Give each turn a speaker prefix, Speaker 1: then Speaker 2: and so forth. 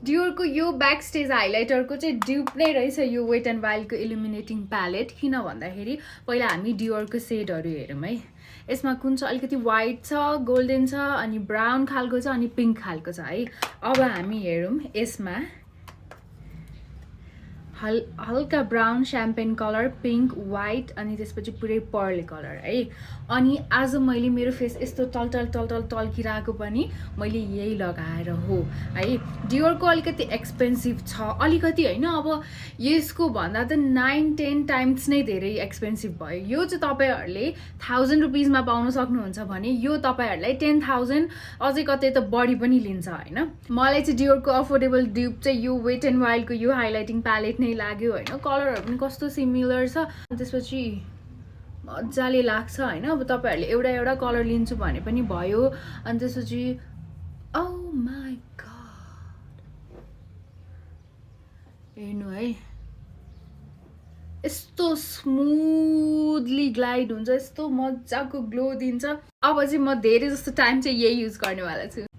Speaker 1: डियोरको यो back stage हाइलाइटरको चाहिँ ड्युप नै रहेछ यो वेट एन्ड वाइल्डको इल्युमिनेटिङ प्यालेट। किन भन्दाखेरि पहिला हामी डियोरको सेडहरू हेरौँ है। यसमा कुन छ, अलिकति वाइट छ, गोल्डन छ, अनि ब्राउन खालको छ, अनि पिङ्क खालको छ है। अब हामी हेरौँ यसमा हल्का ब्राउन, स्याम्पेन कलर, पिङ्क, वाइट, अनि त्यसपछि पुरै पर्ल कलर है। अनि आज मैले मेरो फेस यस्तो टलटल टलटल टल्किरहेको पनि मैले यही लगाएर हो है। डियोरको अलिकति एक्सपेन्सिभ छ, अलिकति होइन, अब यसको भन्दा त 9-10 टाइम्स नै धेरै एक्सपेन्सिभ भयो। यो चाहिँ तपाईँहरूले 1000 रुपिजमा पाउन सक्नुहुन्छ भने यो तपाईँहरूलाई 10,000 अझै कतै त बढी पनि लिन्छ होइन। मलाई चाहिँ डियोरको अफोर्डेबल ड्युप चाहिँ यो वेट एन्ड वाइल्डको यो हाइलाइटिङ प्यालेट नै लाग्यो होइन। कलरहरू पनि कस्तो सिमिलर छ, त्यसपछि मजाले लाग्छ होइन। अब तपाईँहरूले एउटा एउटा कलर लिन्छु भने पनि भयो। अनि त्यसपछि ओ माई गॉड, हेर्नु है, यस्तो स्मुथली ग्लाइड हुन्छ, यस्तो मजाको ग्लो दिन्छ। अब चाहिँ म धेरै जस्तो टाइम चाहिँ यही युज गर्नेवाला छु।